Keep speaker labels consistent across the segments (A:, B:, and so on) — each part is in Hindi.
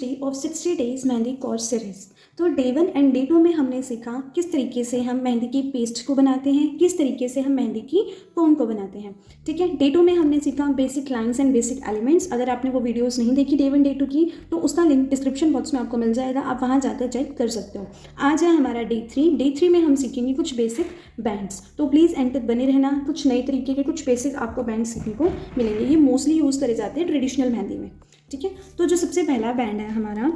A: 3 of 60 days mehndi course series. तो डे 1 एंड डे 2 में हमने सीखा किस तरीके से हम मेहंदी की पेस्ट को बनाते हैं, किस तरीके से हम मेहंदी की कोन को बनाते हैं। ठीक है, डे 2 में हमने सीखा basic lines and basic elements. अगर आपने वो वीडियोस नहीं देखी डे 1 डे 2 की, तो उसका लिंक डिस्क्रिप्शन बॉक्स में आपको मिल जाएगा, आप वहाँ जाकर चेक कर सकते हो। आज है हमारा डे 3। डे 3 में हम सीखेंगे कुछ बेसिक बैंड्स। तो प्लीज़ एंड तक बने रहना, कुछ नए तरीके के कुछ बेसिक आपको बैंड सीखने को मिलेंगे। ये मोस्टली यूज़ करे जाते हैं ट्रेडिशनल मेहंदी में। ठीक है, तो जो सबसे पहला बैंड है हमारा,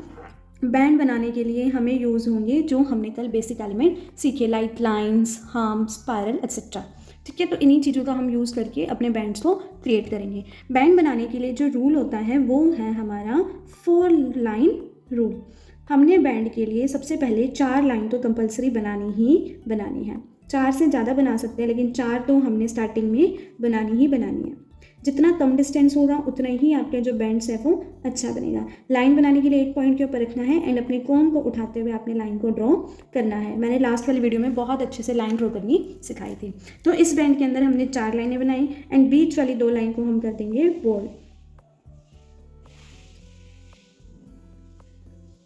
A: बैंड बनाने के लिए हमें यूज़ होंगे जो हमने कल बेसिक एलिमेंट सीखे, like lines, harms, spiral etcetera. ठीक है, तो इन्हीं चीज़ों का हम यूज़ करके अपने बैंड्स को क्रिएट करेंगे। बैंड बनाने के लिए जो रूल होता है वो है हमारा 4 लाइन रूल। हमने बैंड के लिए सबसे पहले 4 लाइन तो कंपलसरी बनानी है। 4 से ज़्यादा बना सकते हैं, लेकिन 4 तो हमने स्टार्टिंग में बनानी है। जितना कम डिस्टेंस होगा उतना ही आपके जो बैंड्स है वो अच्छा बनेगा। लाइन बनाने के लिए एक पॉइंट के ऊपर रखना है एंड अपने कोन को उठाते हुए आपने लाइन को ड्रॉ करना है। मैंने लास्ट वाली वीडियो में बहुत अच्छे से लाइन ड्रॉ करनी सिखाई थी। तो इस बैंड के अंदर हमने 4 लाइनें बनाई एंड बीच वाली 2 लाइन को हम कर देंगे बोल्ड।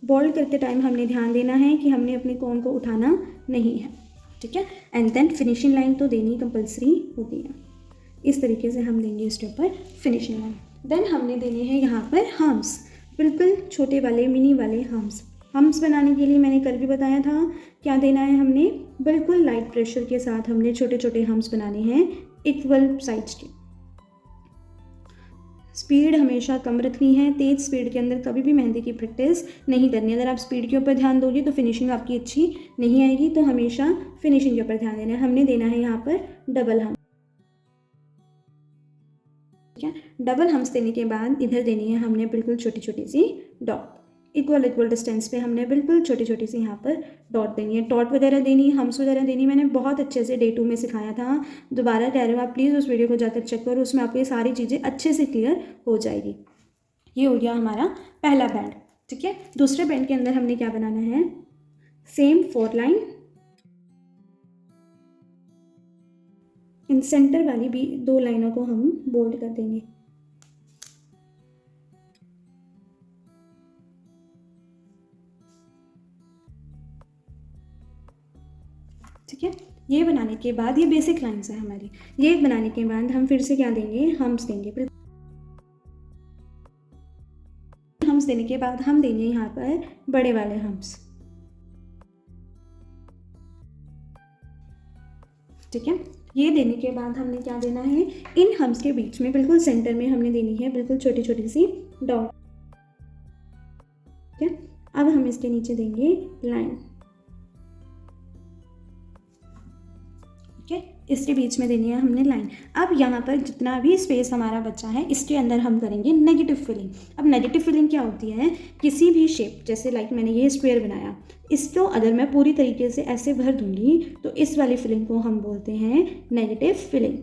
A: बोल्ड करते टाइम हमने ध्यान देना है कि हमने अपने कोन को उठाना नहीं है। ठीक है, एंड देन फिनिशिंग लाइन तो देनी कंपल्सरी होती है। इस तरीके से हम देंगे इसके ऊपर फिनिशिंग लाइन। देन हमने देने हैं यहाँ पर हम्स, बिल्कुल छोटे वाले मिनी वाले हम्स। हम्स बनाने के लिए मैंने कल भी बताया था क्या देना है, हमने बिल्कुल लाइट प्रेशर के साथ हमने छोटे छोटे हम्स बनाने हैं इक्वल साइज के। स्पीड हमेशा कम रखनी है, तेज़ स्पीड के अंदर कभी भी मेहंदी की प्रैक्टिस नहीं करनी। अगर आप स्पीड के ऊपर ध्यान दोगे तो फिनिशिंग आपकी अच्छी नहीं आएगी, तो हमेशा फिनिशिंग के ऊपर ध्यान देना है। हमने देना है यहाँ पर डबल हम। ठीक है, डबल हम्स देने के बाद इधर देनी है हमने बिल्कुल छोटी छोटी सी डॉट। इक्वल डिस्टेंस पे हमने बिल्कुल छोटी छोटी सी यहाँ पर डॉट देनी है। डॉट वगैरह देनी है, हम्स वगैरह देनी, मैंने बहुत अच्छे से डे 2 में सिखाया था। दोबारा कह रहे हो आप, प्लीज़ उस वीडियो को जाकर चेक करो, उसमें आपको ये सारी चीज़ें अच्छे से क्लियर हो जाएगी। ये हो गया हमारा पहला बैंड। ठीक है, दूसरे बैंड के अंदर हमने क्या बनाना है, सेम 4 लाइन। इन सेंटर वाली भी 2 लाइनों को हम बोल्ड कर देंगे। ठीक है, ये बनाने के बाद ये बेसिक लाइंस है हमारी। ये बनाने के बाद हम फिर से क्या देंगे, हम्स देंगे। हम्स देने के बाद हम देंगे यहाँ पर बड़े वाले हम्स। ठीक है, ये देने के बाद हमने क्या देना है, इन हम्स के बीच में बिल्कुल सेंटर में हमने देनी है बिल्कुल छोटी छोटी सी डॉट। ठीक है, अब हम इसके नीचे देंगे लाइन। ठीक है, इसके बीच में देनी है हमने लाइन। अब यहाँ पर जितना भी स्पेस हमारा बचा है इसके अंदर हम करेंगे नेगेटिव फिलिंग। अब नेगेटिव फिलिंग क्या होती है, किसी भी शेप, जैसे लाइक मैंने ये स्क्वायर बनाया, इसको अगर मैं पूरी तरीके से ऐसे भर दूंगी तो इस वाली फिलिंग को हम बोलते हैं नेगेटिव फिलिंग।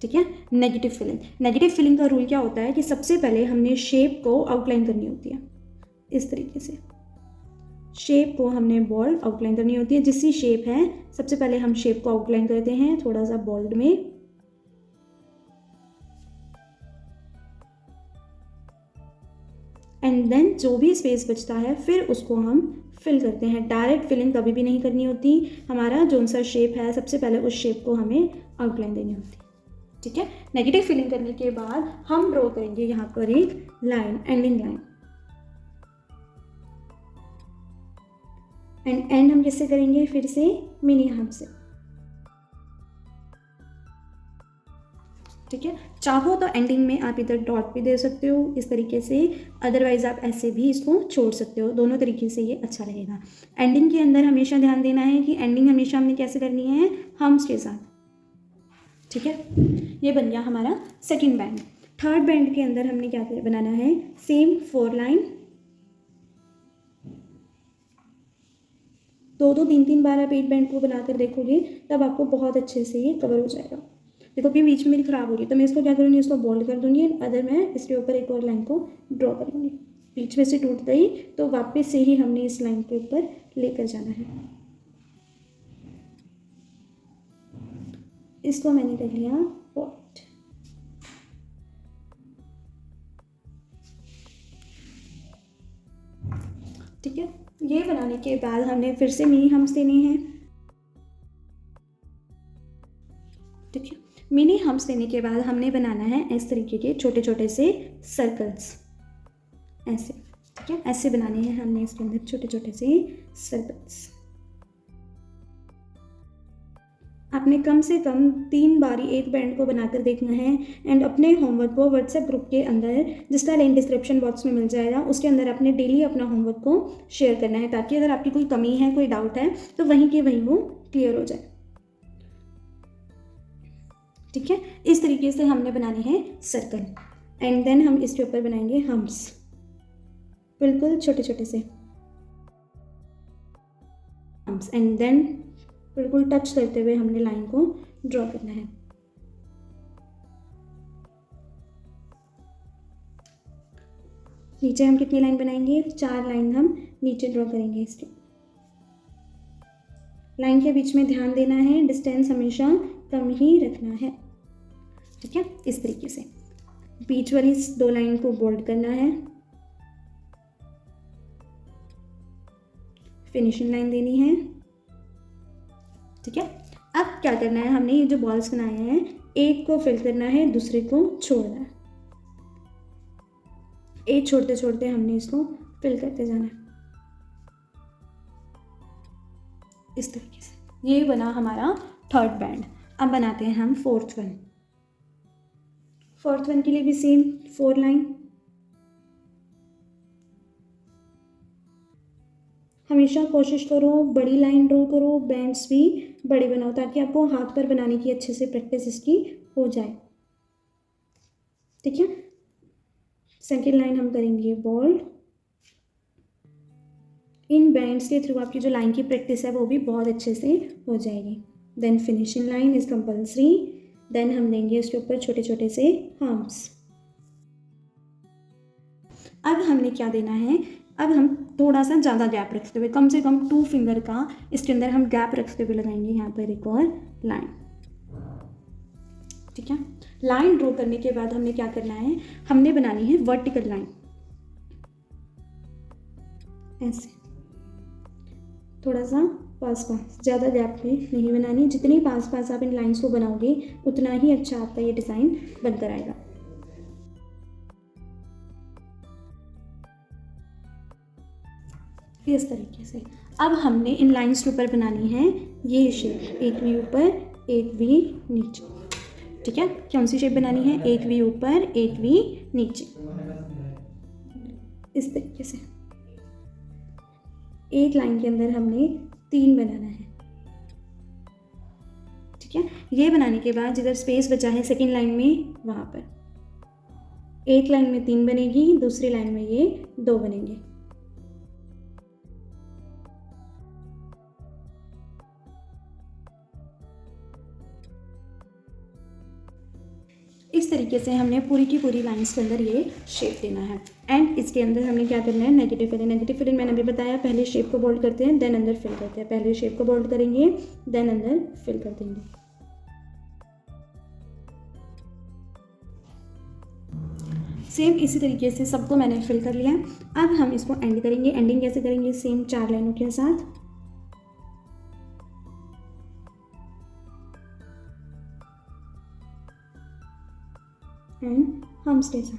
A: ठीक है, नेगेटिव फिलिंग। नेगेटिव फिलिंग का रूल क्या होता है कि सबसे पहले हमने शेप को आउटलाइन करनी होती है। इस तरीके से शेप को हमने बोल्ड आउटलाइन करनी होती है। जिसकी शेप है सबसे पहले हम शेप को आउटलाइन करते हैं थोड़ा सा बोल्ड में, एंड देन जो भी स्पेस बचता है फिर उसको हम फिल करते हैं। डायरेक्ट फिलिंग कभी भी नहीं करनी होती। हमारा जो सा शेप है सबसे पहले उस शेप को हमें आउटलाइन देनी होती है। ठीक है, नेगेटिव फिलिंग करने के बाद हम ड्रॉ करेंगे यहाँ पर एक लाइन, एंडिंग लाइन। एंड हम किससे करेंगे, फिर से मिनी हम्प से। ठीक है, चाहो तो एंडिंग में आप इधर डॉट भी दे सकते हो इस तरीके से, अदरवाइज आप ऐसे भी इसको छोड़ सकते हो। दोनों तरीके से ये अच्छा रहेगा। एंडिंग के अंदर हमेशा ध्यान देना है कि एंडिंग हमेशा हमने कैसे करनी है, हम्स के साथ। ठीक है, ये बन गया हमारा सेकंड बैंड। थर्ड बैंड के अंदर हमने क्या बनाना है, सेम 4 लाइन, 2-3 बार आप एक बैंड को बनाकर देखोगे तब आपको बहुत अच्छे से ये कवर हो जाएगा। देखो अभी बीच में मेरी खराब हो रही है तो मैं इसको क्या करूँगी, इसको बोल्ड कर दूँगी, अदर मैं इसके ऊपर एक और लाइन को ड्रॉ करूँगी। बीच में से टूट गई तो वापस से ही हमने इस लाइन के ऊपर लेकर जाना है। इसको मैंने कर लिया पॉट। बनाने के बाद हमने फिर से मिनी हम्स देने हैं। ठीक है, मिनी हम्स देने के बाद हमने बनाना है इस तरीके के छोटे छोटे से सर्कल्स, ऐसे। ठीक है, ऐसे बनाने हैं हमने इसके अंदर छोटे छोटे से सर्कल्स। आपने कम से कम 3 बारी एक बैंड को बनाकर देखना है एंड अपने होमवर्क को व्हाट्सएप ग्रुप के अंदर, जिसका लिंक डिस्क्रिप्शन बॉक्स में मिल जाएगा, उसके अंदर अपने डेली अपना होमवर्क को शेयर करना है, ताकि अगर आपकी कोई कमी है, कोई डाउट है, तो वहीं के वहीं वो क्लियर हो जाए। ठीक है, इस तरीके से हमने बनाने हैं सर्कल एंड देन हम इसके ऊपर बनाएंगे हम्स, बिल्कुल छोटे छोटे से हम्स एंड देन बिल्कुल टच करते हुए हमने लाइन को ड्रॉ करना है। नीचे हम कितनी लाइन बनाएंगे? 4 लाइन हम नीचे ड्रॉ करेंगे। इसके लाइन के बीच में ध्यान देना है, डिस्टेंस हमेशा कम ही रखना है। ठीक है, इस तरीके से बीच वाली 2 लाइन को बोल्ड करना है, फिनिशिंग लाइन देनी है। ठीक है, अब क्या करना है, हमने ये जो बॉल्स बनाए हैं, एक को फिल करना है, दूसरे को छोड़ना है। एक छोड़ते छोड़ते हमने इसको फिल करते जाना है, इस तरीके से। ये बना हमारा 3rd बैंड। अब बनाते हैं हम 4th वन। 4th वन के लिए भी सेम 4 लाइन। हमेशा कोशिश करो बड़ी लाइन ड्रॉ करो, बैंड्स भी बड़े बनाओ, ताकि आपको हाथ पर बनाने की अच्छे से प्रैक्टिस इसकी हो जाए। ठीक है, सेकेंड लाइन हम करेंगे बोल्ड। इन बैंड्स के थ्रू आपकी जो लाइन की प्रैक्टिस है वो भी बहुत अच्छे से हो जाएगी। Then finishing line is compulsory. Then हम देंगे उसके ऊपर छोटे छोटे से हम्स। अब हमने क्या देना है, अब हम थोड़ा सा ज़्यादा गैप रखते हुए, कम से कम 2 फिंगर का इसके अंदर हम गैप रखते हुए लगाएंगे यहाँ पर एक और लाइन। ठीक है, लाइन ड्रॉ करने के बाद हमने क्या करना है, हमने बनानी है वर्टिकल लाइन, ऐसे थोड़ा सा पास पास, ज़्यादा गैप में नहीं बनानी। जितनी पास पास आप इन लाइन्स को बनाओगे उतना ही अच्छा आपका ये डिज़ाइन बनकर आएगा। इस तरीके से अब हमने इन लाइंस के ऊपर बनानी है ये शेप, एक वी ऊपर एक वी नीचे। ठीक है, कौन सी शेप बनानी है, एक वी ऊपर एक वी नीचे, इस तरीके से। एक लाइन के अंदर हमने 3 बनाना है। ठीक है, ये बनाने के बाद जिधर स्पेस बचा है सेकेंड लाइन में, वहाँ पर एक लाइन में 3 बनेगी, दूसरी लाइन में ये 2 बनेंगे। इस तरीके से हमने पूरी की पूरी लाइंस के अंदर ये शेप देना है। एंड इसके अंदर हमने क्या करना है, नेगेटिव फिलिंग। नेगेटिव फिलिंग मैंने अभी बताया, पहले शेप को बोल्ड करते हैं देन अंदर फिल करते हैं। पहले शेप को बोल्ड करेंगे देन अंदर फिल कर देंगे। सेम इसी तरीके से सबको मैंने फिल कर लिया। अब हम इसको एंड करेंगे। एंडिंग कैसे करेंगे, सेम 4 लाइनों के साथ। एंड हम्स के साथ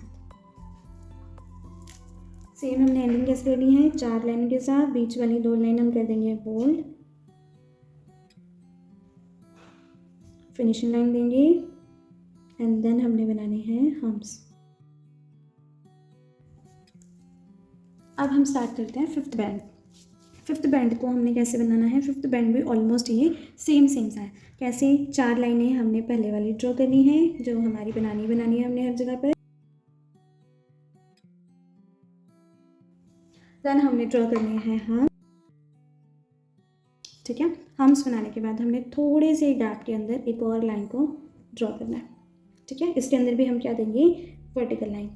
A: सेम हमने एंडिंग कैसे करनी है, 4 लाइन के साथ। बीच वाली 2 लाइन हम कर देंगे बोल्ड, फिनिशिंग लाइन देंगे एंड देन हमने बनाने हैं हम्स। अब हम स्टार्ट करते हैं 5th बैंड। 5th बैंड को हमने कैसे बनाना है, 5th बैंड भी ऑलमोस्ट ये सेम सा है। कैसे, 4 लाइनें हमने पहले वाली ड्रॉ करनी है जो हमारी बनानी है हमने हर जगह पर। देन हमने ड्रॉ करने हैं हम। ठीक है, हम्स बनाने के बाद हमने थोड़े से गैप के अंदर एक और लाइन को ड्रॉ करना है। ठीक है, इसके अंदर भी हम क्या देंगे, वर्टिकल लाइन।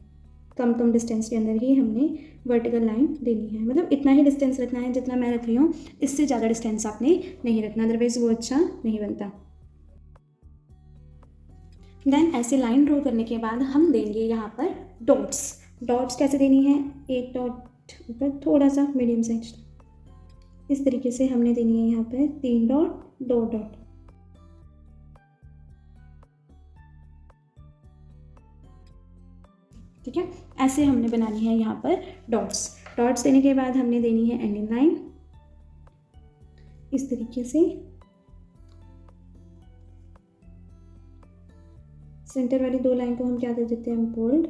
A: कम डिस्टेंस के अंदर ही हमने वर्टिकल लाइन देनी है, मतलब इतना ही डिस्टेंस रखना है जितना मैं रख रही हूँ, इससे ज़्यादा डिस्टेंस आपने नहीं रखना, अदरवाइज वो अच्छा नहीं बनता। देन ऐसे लाइन ड्रॉ करने के बाद हम देंगे यहाँ पर डॉट्स। डॉट्स कैसे देनी है, एक डॉट ऊपर थोड़ा सा मीडियम साइज, इस तरीके से हमने देनी है यहाँ पर 3 डॉट, 2 डॉट। ठीक है, ऐसे हमने बनानी है यहाँ पर डॉट्स। डॉट्स देने के बाद हमने देनी है एंडिंग लाइन इस तरीके से। सेंटर वाली 2 लाइन को हम क्या कर देते हैं, बोल्ड।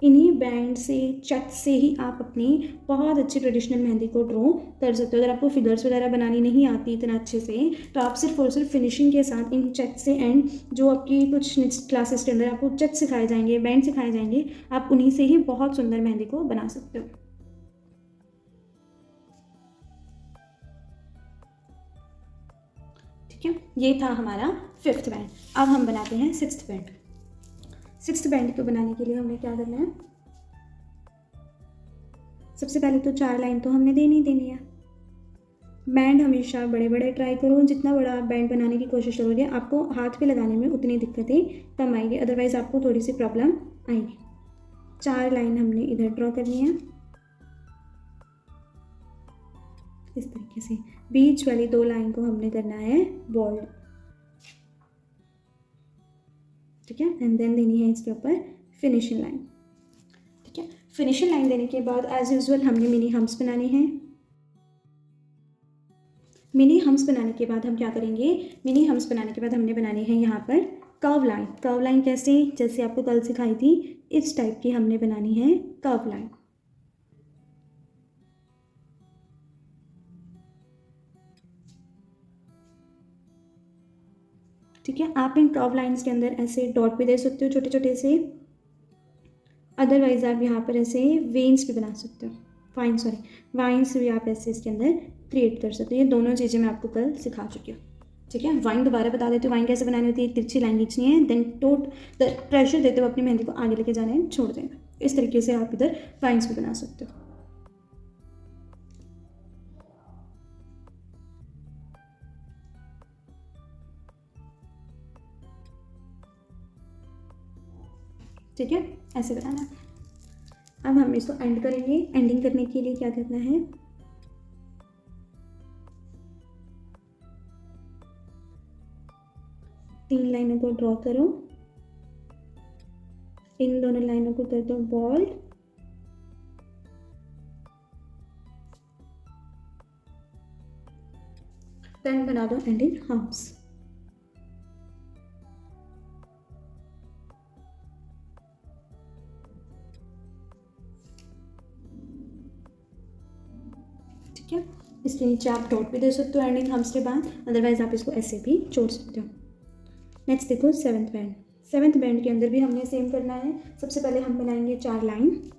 A: इन्हीं बैंड से, चक से ही आप अपनी बहुत अच्छी ट्रेडिशनल मेहंदी को ड्रॉ कर सकते हो। अगर आपको फिगर्स वगैरह बनानी नहीं आती इतना अच्छे से, तो आप सिर्फ और सिर्फ फिनिशिंग के साथ इन चक से, एंड जो आपकी कुछ नेक्स्ट क्लासेस के अंदर आपको चक सिखाए जाएंगे, बैंड सिखाए जाएंगे, आप उन्हीं से ही बहुत सुंदर मेहंदी को बना सकते हो। ठीक है, ये था हमारा 5th बैंड। अब हम बनाते हैं 6th बैंड। 6th बैंड को बनाने के लिए हमें क्या करना है, सबसे पहले तो 4 लाइन तो हमने देनी है। बैंड हमेशा बड़े बड़े ट्राई करो, जितना बड़ा आप बैंड बनाने की कोशिश करोगे आपको हाथ पे लगाने में उतनी दिक्कतें कम आएगी, अदरवाइज़ आपको थोड़ी सी प्रॉब्लम आएगी। 4 लाइन हमने इधर ड्रॉ करनी है इस तरीके से। बीच वाली 2 लाइन को हमने करना है बोल्ड। ठीक है, एंड देन देनी है इसके ऊपर फिनिशिंग लाइन। ठीक है, फिनिशिंग लाइन देने के बाद एज यूजुअल हमने मिनी हम्स बनाने हैं। मिनी हम्स बनाने के बाद हम क्या करेंगे, मिनी हम्स बनाने के बाद हमने बनाने हैं यहाँ पर कर्व लाइन। कर्व लाइन कैसे, जैसे आपको कल सिखाई थी, इस टाइप की हमने बनानी है कर्व लाइन। ठीक है, आप इन कर्व लाइंस के अंदर ऐसे डॉट भी दे सकते हो छोटे छोटे से, अदरवाइज आप यहाँ पर ऐसे वेन्स भी बना सकते हो, वाइन्स भी आप ऐसे इसके अंदर क्रिएट कर सकते हो। ये दोनों चीज़ें मैं आपको कल सिखा चुकी हूँ। ठीक है, वाइन दोबारा बता देती हूँ, वाइन कैसे बनानी होती है। तिरछी लाइन खींचनी है, देन प्रेशर देते हो अपनी मेहंदी को आगे लेके जाना है, छोड़ देना। इस तरीके से आप इधर वाइन्स भी बना सकते हो। ठीक है, ऐसे बनाना है। अब हम इसको एंड करेंगे। एंडिंग करने के लिए क्या करना है, तीन लाइनों को ड्रॉ करो, इन दोनों लाइनों को कर दो बोल्ड, देन बना दो एंडिंग हम्स। ठीक है, इसके नीचे आप डॉट भी दे सकते हो एंडिंग हम्स के बाद, अदरवाइज आप इसको ऐसे भी छोड़ सकते हो। नेक्स्ट देखो 7th बैंड। 7th बैंड के अंदर भी हमने सेम करना है। सबसे पहले हम बनाएंगे 4 लाइन।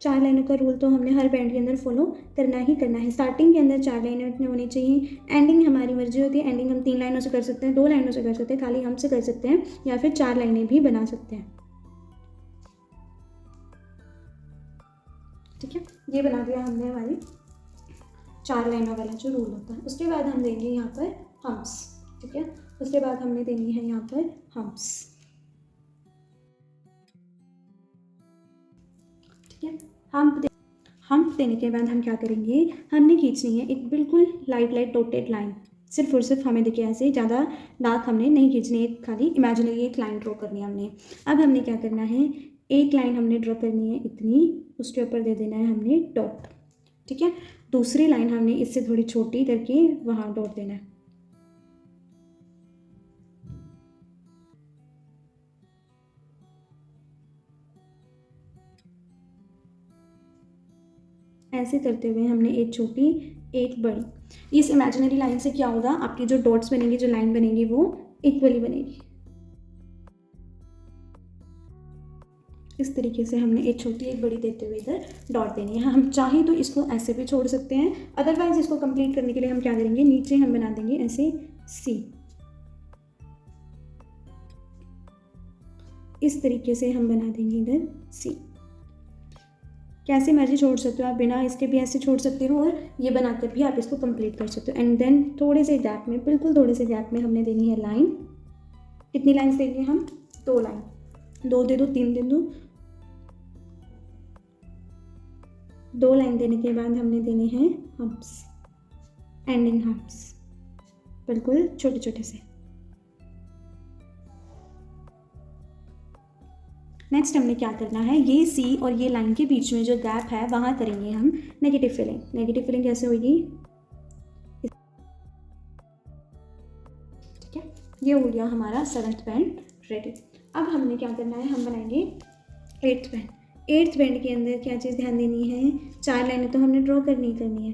A: चार लाइनों का रूल तो हमने हर बैंड के अंदर फॉलो करना ही करना है। स्टार्टिंग के अंदर 4 लाइनें उतनी होनी चाहिए। एंडिंग हमारी मर्जी होती है, एंडिंग हम 3 लाइनों से कर सकते हैं, 2 लाइनों से कर सकते हैं, खाली हम से कर सकते हैं, या फिर 4 लाइनें भी बना सकते हैं। ठीक है, ये बना दिया हमने हमारी 4 लाइनों वाला जो रूल होता है। उसके बाद हम देंगे यहाँ पर हम्स। ठीक है, उसके बाद हमने देनी है यहाँ पर हम्स। ठीक है, हम्प देने के बाद हम क्या करेंगे, हमने खींचनी है एक बिल्कुल लाइट डॉटेड लाइन। सिर्फ और सिर्फ हमें देखिए ऐसे ज़्यादा डार्क हमने नहीं खींचनी है, खाली इमेजिनरी एक लाइन ड्रॉ करनी है हमने। अब हमने क्या करना है, एक लाइन हमने ड्रॉ करनी है इतनी, उसके ऊपर दे देना है हमने डॉट। ठीक है, दूसरी लाइन हमने इससे थोड़ी छोटी करके वहाँ डॉट देना है। ऐसे करते हुए हमने एक छोटी एक बड़ी। इस इमेजिनरी लाइन से क्या होगा, आपकी जो डॉट्स बनेंगी, जो लाइन बनेगी, वो इक्वली बनेगी। इस तरीके से हमने एक छोटी एक बड़ी देते हुए इधर डॉट देनी है। हम चाहें तो इसको ऐसे भी छोड़ सकते हैं, अदरवाइज इसको कंप्लीट करने के लिए हम क्या करेंगे, नीचे हम बना देंगे ऐसे सी। इस तरीके से हम बना देंगे इधर सी। कैसे मर्जी छोड़ सकते हो आप, बिना इसके भी ऐसे छोड़ सकते हो, और ये बनाकर भी आप इसको कंप्लीट कर सकते हो। एंड देन थोड़े से गैप में, बिल्कुल थोड़े से गैप में हमने देनी है लाइन। कितनी लाइन्स देंगे हम? 2 लाइन, 2 दे दो, 3 दे दो। 2 लाइन देने के बाद हमने देने हैं हम्प्स, एंडिंग हम्प्स, बिल्कुल छोटे छोटे से। नेक्स्ट हमने क्या करना है, ये सी और ये लाइन के बीच में जो गैप है वहाँ करेंगे हम नेगेटिव फिलिंग। नेगेटिव फिलिंग कैसे होगी? ठीक है, ये हो गया हमारा 7th बैंड रेडी। अब हमने क्या करना है, हम बनाएंगे 8th बैंड। 8th बैंड के अंदर क्या चीज़ ध्यान देनी है, 4 लाइनें तो हमने ड्रॉ करनी है।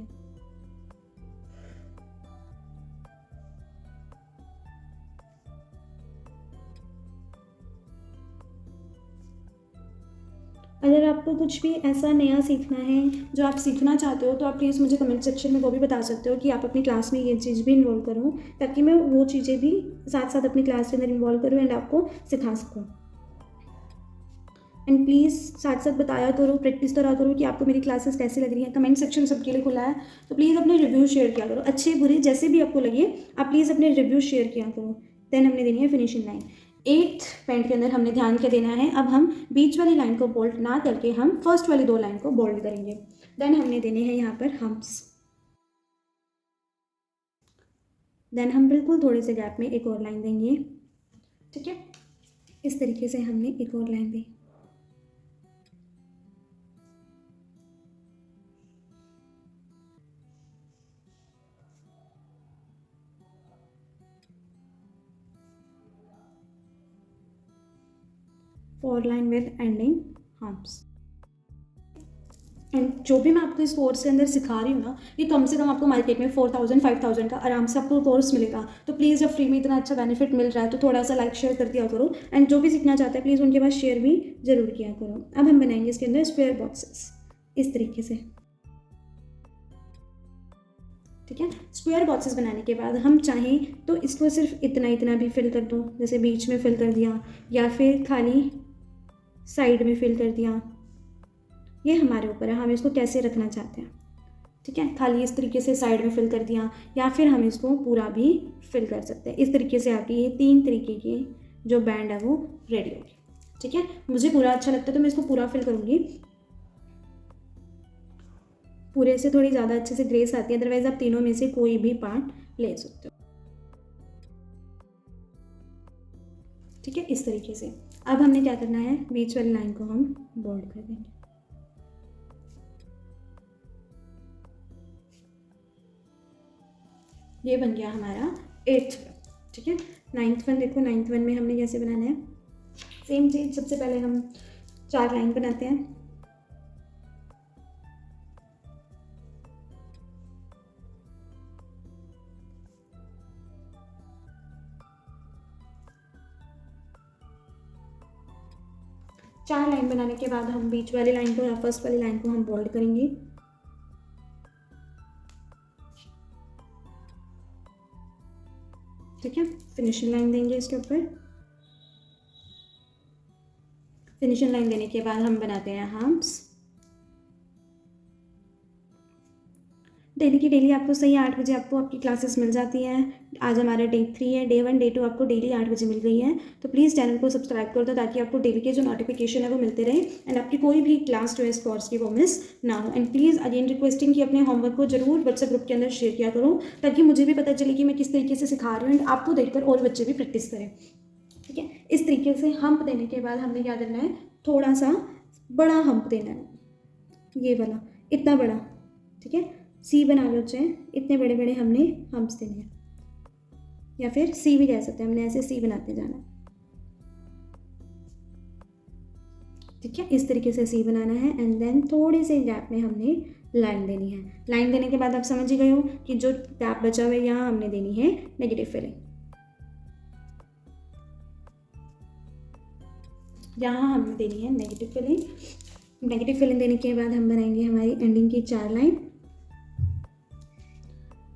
A: अगर आपको कुछ भी ऐसा नया सीखना है जो आप सीखना चाहते हो तो आप प्लीज़ मुझे कमेंट सेक्शन में वो भी बता सकते हो कि आप अपनी क्लास में ये चीज़ भी इन्वॉल्व करूँ, ताकि मैं वो चीज़ें भी साथ साथ अपनी क्लास के अंदर इन्वॉल्व करूँ एंड आपको सिखा सकूँ। एंड प्लीज़ साथ साथ बताया करो, प्रैक्टिस करा करो कि आपको मेरी क्लासेस कैसी लग रही हैं। कमेंट सेक्शन सबके लिए खुला है, तो प्लीज़ अपने रिव्यू शेयर किया करो, अच्छे बुरे जैसे भी आपको लगे आप प्लीज़ अपने रिव्यू शेयर किया करो। देन हमने देनी है फिनिशिंग लाइन। 8th बैंड के अंदर हमने ध्यान क्या देना है, अब हम बीच वाली लाइन को बोल्ड ना करके हम फर्स्ट वाली 2 लाइन को बोल्ड करेंगे। देन हमने देने हैं यहाँ पर हम्प्स। देन हम बिल्कुल थोड़े से गैप में एक और लाइन देंगे। ठीक है, इस तरीके से हमने एक और line the. Four line with ending humps. And जो भी मैं आपको इस कोर्स के अंदर सिखा रही हूँ ना, ये कम से कम आपको मार्केट में 4000 5000 का आराम से आपको कोर्स मिलेगा। तो प्लीज़ जब फ्री में इतना अच्छा बेनिफिट मिल रहा है तो थोड़ा सा लाइक शेयर कर दिया करो, एंड जो भी सीखना चाहता है प्लीज़ उनके पास शेयर भी ज़रूर किया करो। अब हम बनाएंगे इसके अंदर स्क्वायर बॉक्सेस इस तरीके से। ठीक है, स्क्वायर बॉक्सेस बनाने के बाद हम चाहें तो इसको सिर्फ इतना इतना भी फिल कर दो, जैसे बीच में फिल कर दिया या फिर खाली साइड में फिल कर दिया, ये हमारे ऊपर है हम इसको कैसे रखना चाहते हैं। ठीक है, खाली इस तरीके से साइड में फिल कर दिया या फिर हम इसको पूरा भी फिल कर सकते हैं। इस तरीके से आपकी ये 3 तरीके की जो बैंड है वो रेडी होगी। ठीक है, मुझे पूरा अच्छा लगता है तो मैं इसको पूरा फिल करूँगी। पूरे से थोड़ी ज़्यादा अच्छे से ग्रेस आती है, अदरवाइज आप तीनों में से कोई भी पार्ट ले सकते हो। ठीक है, इस तरीके से। अब हमने क्या करना है, बीच वाली लाइन को हम बोल्ड कर देंगे। ये बन गया हमारा 8th वन। ठीक है, 9th वन देखो, 9th वन में हमने कैसे बनाना है, सेम चीज़। सबसे पहले हम 4 लाइन बनाते हैं। चार लाइन बनाने के बाद हम बीच वाली लाइन को या फर्स्ट वाली लाइन को हम बोल्ड करेंगे। ठीक है, फिनिशिंग लाइन देंगे इसके ऊपर। फिनिशिंग लाइन देने के बाद हम बनाते हैं हम्प्स। डेली की डेली आपको सही 8 बजे आपको आपकी क्लासेस मिल जाती हैं। आज हमारा डे 3 है, डे 1 डे 2 आपको डेली 8 बजे मिल रही है। तो प्लीज़ चैनल को सब्सक्राइब कर दो ताकि आपको डेली के जो नोटिफिकेशन है वो मिलते रहे एंड आपकी कोई भी क्लास जो है इस कोर्स की वो मिस ना हो। एंड प्लीज़ अगेन रिक्वेस्टिंग कि अपने होमवर्क को जरूर व्हाट्सएप ग्रुप के अंदर शेयर किया करो, ताकि मुझे भी पता चले कि मैं किस तरीके से सिखा रही हूँ एंड आपको देखकर और बच्चे भी प्रैक्टिस करें। ठीक है, इस तरीके से हम्प देने के बाद हमने क्या करना है, थोड़ा सा बड़ा हम्प देना है, ये वाला इतना बड़ा। ठीक है, सी बना लो चाहे, इतने बड़े बड़े हमने हम्प्स देने हैं, या फिर सी भी कह सकते हैं, हमने ऐसे सी बनाते जाना। ठीक है, इस तरीके से सी बनाना है एंड देन थोड़े से गैप में हमने लाइन देनी है। लाइन देने के बाद आप समझ ही गए हो कि जो गैप बचा हुआ है यहाँ हमने देनी है नेगेटिव फिलिंग। यहाँ हमने देनी है नेगेटिव फिलिंग। नेगेटिव फिलिंग देने के बाद हम बनाएंगे हमारी एंडिंग की 4 लाइन।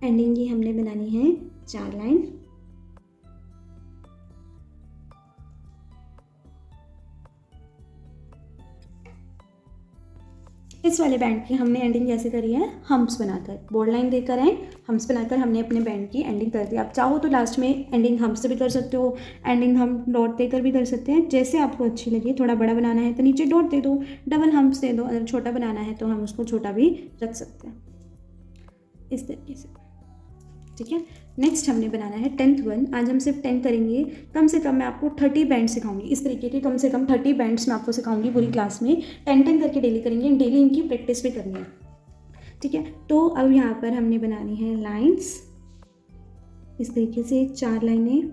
A: एंडिंग की हमने बनानी है 4 लाइन। इस वाले बैंड की हमने एंडिंग कैसे करी है, हम्प्स बनाकर, बोल्ड लाइन देकर एंड हम्प्स बनाकर हमने अपने बैंड की एंडिंग कर दी। आप चाहो तो लास्ट में एंडिंग हम्प्स से भी कर सकते हो, एंडिंग हम डॉट देकर भी कर सकते हैं, जैसे आपको अच्छी लगे। थोड़ा बड़ा बनाना है तो नीचे डॉट दे दो, डबल हम्प्स दे दो। अगर छोटा बनाना है तो हम उसको छोटा भी रख सकते हैं, इस तरीके से, ठीक है। नेक्स्ट हमने बनाना है 10th वन। आज हम सिर्फ 10 करेंगे। कम से कम मैं आपको 30 बैंड सिखाऊंगी, इस तरीके के कम से कम 30 बैंड्स मैं आपको सिखाऊंगी पूरी क्लास में। 10 करके डेली करेंगे, डेली इनकी प्रैक्टिस भी करनी है, ठीक है। तो अब यहाँ पर हमने बनानी है लाइंस, इस तरीके से 4 लाइनें,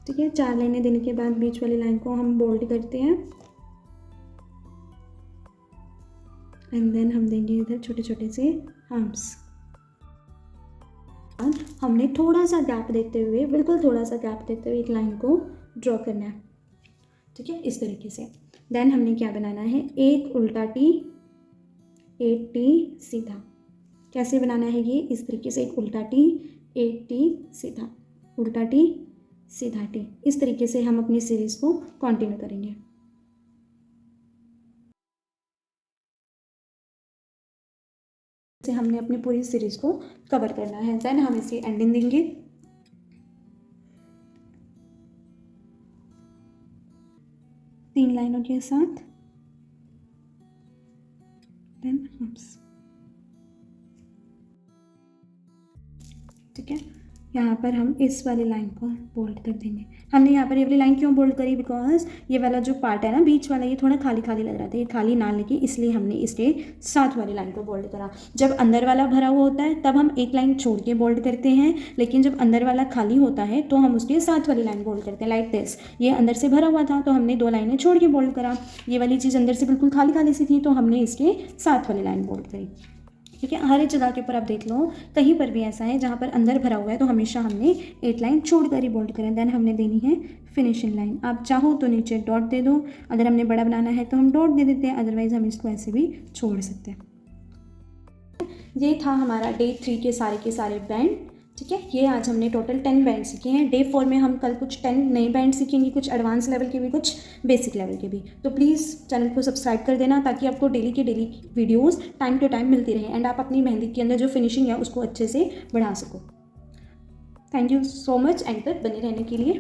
A: ठीक है। 4 लाइनें देने के बाद बीच वाली लाइन को हम बोल्ड करते हैं एंड देन हम देंगे इधर छोटे छोटे से हम्प्स। हमने थोड़ा सा गैप देते हुए, बिल्कुल थोड़ा सा गैप देते हुए एक लाइन को ड्रॉ करना है, ठीक है, इस तरीके से। देन हमने क्या बनाना है, एक उल्टा टी, एक टी सीधा। कैसे बनाना है ये, इस तरीके से, एक उल्टा टी, एक टी सीधा, उल्टा टी सीधा टी। इस तरीके से हम अपनी सीरीज को कंटिन्यू करेंगे। से हमने अपनी पूरी सीरीज को कवर करना है। देन हम इसे एंडिंग देंगे, तीन लाइनों के साथ, देन हम्प्स, ठीक है। यहाँ पर हम इस वाली लाइन को बोल्ड कर देंगे। हमने यहाँ पर ये वाली लाइन क्यों बोल्ड करी, बिकॉज ये वाला जो पार्ट है ना बीच वाला, ये थोड़ा खाली खाली लग रहा था, ये खाली ना लगे इसलिए हमने इसके साथ वाली लाइन को बोल्ड करा। जब अंदर वाला भरा हुआ होता है तब हम एक लाइन छोड़ के बोल्ड करते हैं, लेकिन जब अंदर वाला खाली होता है तो हम उसके साथ वाली लाइन बोल्ड करते हैं, लाइक दिस। ये अंदर से भरा हुआ था तो हमने 2 लाइनें छोड़ के बोल्ड करा। ये वाली चीज़ अंदर से बिल्कुल खाली खाली सी थी तो हमने इसके साथ वाली लाइन बोल्ड करी, ठीक है। हर एक जगह के ऊपर आप देख लो, कहीं पर भी ऐसा है जहाँ पर अंदर भरा हुआ है तो हमेशा हमने एक लाइन छोड़ कर ही बोल्ड करें। देन हमने देनी है फिनिशिंग लाइन। आप चाहो तो नीचे डॉट दे दो, अगर हमने बड़ा बनाना है तो हम डॉट दे देते हैं, अदरवाइज हम इसको ऐसे भी छोड़ सकते हैं। ये था हमारा डे 3 के सारे बैंड, ठीक है। ये आज हमने टोटल 10 बैंड सीखे हैं। डे 4 में हम कल कुछ 10 नए बैंड सीखेंगे, कुछ एडवांस लेवल के भी, कुछ बेसिक लेवल के भी। तो प्लीज़ चैनल को सब्सक्राइब कर देना ताकि आपको डेली के daily videos time to time मिलती रहे एंड आप अपनी मेहंदी के अंदर जो फिनिशिंग है उसको अच्छे से बढ़ा सको। Thank you so much and तक बने रहने के लिए।